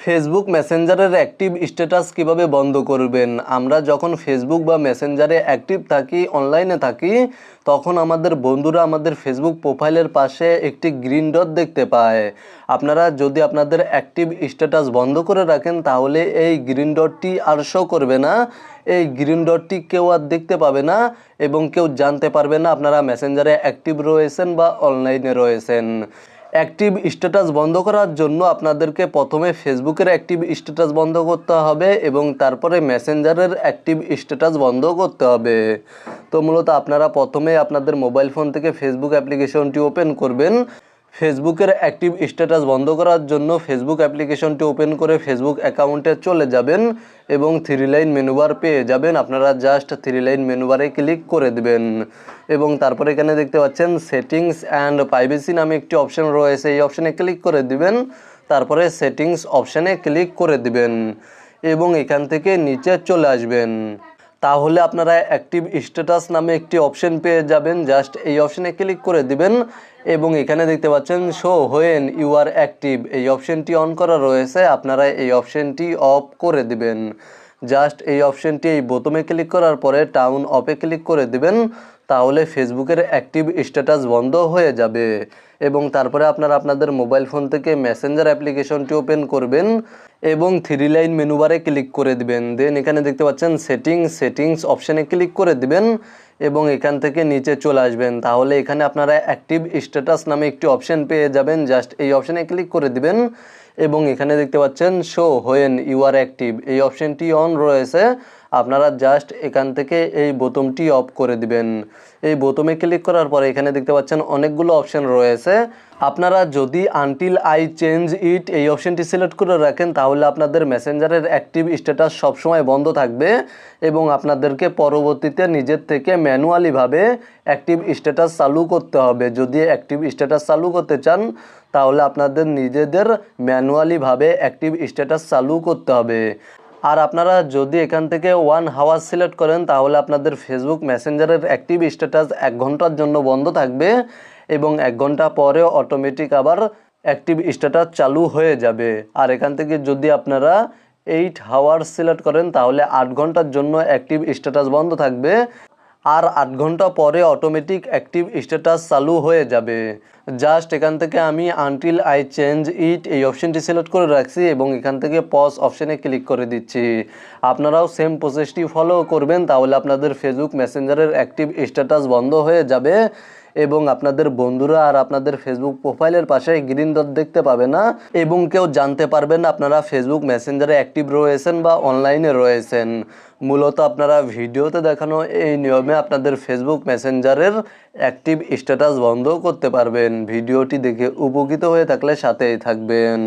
Facebook মেসেঞ্জারের active status কিভাবে বন্ধ করবেন। আমরা যখন ফেসবুক বা মেসেঞ্জারে অ্যাক্টিভ থাকি, অনলাইনে থাকি, তখন আমাদের বন্ধুরা আমাদের ফেসবুক প্রোফাইলের পাশে একটি গ্রিন ডট দেখতে পায়। আপনারা যদি আপনাদের অ্যাক্টিভ স্ট্যাটাস বন্ধ করে রাখেন তাহলে এই গ্রিন ডটটি আর শো করবে না। এই গ্রিন ডটটি কেউ আর দেখতে পাবে না এবং কেউ জানতে পারবে না আপনারা মেসেঞ্জারে অ্যাক্টিভ রয়েছেন বা অনলাইনে রয়েছেন। অ্যাক্টিভ স্ট্যাটাস বন্ধ করার জন্য আপনাদেরকে প্রথমে ফেসবুকের অ্যাক্টিভ স্ট্যাটাস বন্ধ করতে হবে এবং তারপরে মেসেঞ্জারের অ্যাক্টিভ স্ট্যাটাস বন্ধ করতে হবে। তো মূলত আপনারা প্রথমে আপনাদের মোবাইল ফোন থেকে ফেসবুক অ্যাপ্লিকেশনটি ওপেন করবেন। ফেসবুকের অ্যাক্টিভ স্ট্যাটাস বন্ধ করার জন্য ফেসবুক অ্যাপ্লিকেশনটি ওপেন করে ফেসবুক অ্যাকাউন্টে চলে যাবেন এবং 3 লাইন মেনুবার পেয়ে যাবেন। আপনারা জাস্ট 3 লাইন মেনুবারে ক্লিক করে দেবেন এবং তারপরে এখানে দেখতে পাচ্ছেন সেটিংস অ্যান্ড প্রাইভেসি নামে একটি অপশন রয়েছে, এই অপশানে ক্লিক করে দিবেন। তারপরে সেটিংস অপশানে ক্লিক করে দিবেন এবং এখান থেকে নিচে চলে আসবেন। তাহলে আপনারা অ্যাক্টিভ স্ট্যাটাস নামে একটি অপশন পেয়ে যাবেন, জাস্ট এই অপশানে ক্লিক করে দিবেন এবং এখানে দেখতে পাচ্ছেন show when you are active, এই অপশানটি অন করা রয়েছে, আপনারা এই অপশানটি অফ করে দিবেন। জাস্ট এই অপশানটি এই বোতামে ক্লিক করার পরে টার্ন অফে ক্লিক করে দিবেন, তাহলে ফেসবুকের অ্যাক্টিভ স্ট্যাটাস বন্ধ হয়ে যাবে। এবং তারপরে আপনারা আপনাদের মোবাইল ফোন থেকে মেসেঞ্জার অ্যাপ্লিকেশনটি ওপেন করবেন এবং 3 লাইন মেনুবারে ক্লিক করে দিবেন। দেন এখানে দেখতে পাচ্ছেন সেটিংস অপশানে ক্লিক করে দিবেন এবং এখান থেকে নিচে চলে আসবেন। তাহলে এখানে আপনারা অ্যাক্টিভ স্ট্যাটাস নামে একটি অপশান পেয়ে যাবেন, জাস্ট এই অপশানে ক্লিক করে দিবেন এবং এখানে দেখতে পাচ্ছেন show when you are active, এই অপশানটি অন রয়েছে, আপনারা জাস্ট এখান থেকে এই বোতামটি অফ করে দিবেন। এই বোতামে ক্লিক করার পরে এখানে দেখতে পাচ্ছেন অনেকগুলো অপশান রয়েছে। আপনারা যদি আনটিল আই চেঞ্জ ইট এই অপশানটি সিলেক্ট করে রাখেন তাহলে আপনাদের মেসেঞ্জারের অ্যাক্টিভ স্ট্যাটাস সবসময় বন্ধ থাকবে এবং আপনাদেরকে পরবর্তীতে নিজের থেকে ম্যানুয়ালিভাবে অ্যাক্টিভ স্ট্যাটাস চালু করতে হবে। যদি অ্যাক্টিভ স্ট্যাটাস চালু করতে চান তাহলে আপনাদের নিজেদের ম্যানুয়ালিভাবে অ্যাক্টিভ স্ট্যাটাস চালু করতে হবে। আর আপনারা যদি এখান থেকে 1 আওয়ার সিলেক্ট করেন তাহলে আপনাদের ফেসবুক মেসেঞ্জারের অ্যাক্টিভ স্ট্যাটাস 1 ঘন্টার জন্য বন্ধ থাকবে এবং 1 ঘন্টা পরে অটোমেটিক আবার অ্যাক্টিভ স্ট্যাটাস চালু হয়ে যাবে। আর এখান থেকে যদি আপনারা 8 আওয়ার সিলেক্ট করেন তাহলে 8 ঘন্টার জন্য অ্যাক্টিভ স্ট্যাটাস বন্ধ থাকবে আর 8 ঘন্টা পরে অটোমেটিক অ্যাক্টিভ স্ট্যাটাস চালু হয়ে যাবে। জাস্ট এখান থেকে আমি আনটিল আই চেঞ্জ ইট এই অপশানটি সিলেক্ট করে রাখছি এবং এখান থেকে পজ অপশানে ক্লিক করে দিচ্ছি। আপনারাও সেম প্রসেসটি ফলো করবেন, তাহলে আপনাদের ফেসবুক মেসেঞ্জারের অ্যাক্টিভ স্ট্যাটাস বন্ধ হয়ে যাবে এবং আপনাদের বন্ধুরা আর আপনাদের ফেসবুক প্রোফাইলের পাশে গ্রিন ডট দেখতে পাবে না এবং কেউ জানতে পারবেন না আপনারা ফেসবুক মেসেঞ্জারে অ্যাক্টিভ রয়েছেন বা অনলাইনে রয়েছেন। মূলত আপনারা ভিডিওতে দেখানো এই নিয়মে আপনাদের ফেসবুক মেসেঞ্জারের অ্যাক্টিভ স্ট্যাটাস বন্ধ করতে পারবেন। ভিডিওটি দেখে উপকৃত হয়ে থাকলে সাথেই থাকবেন।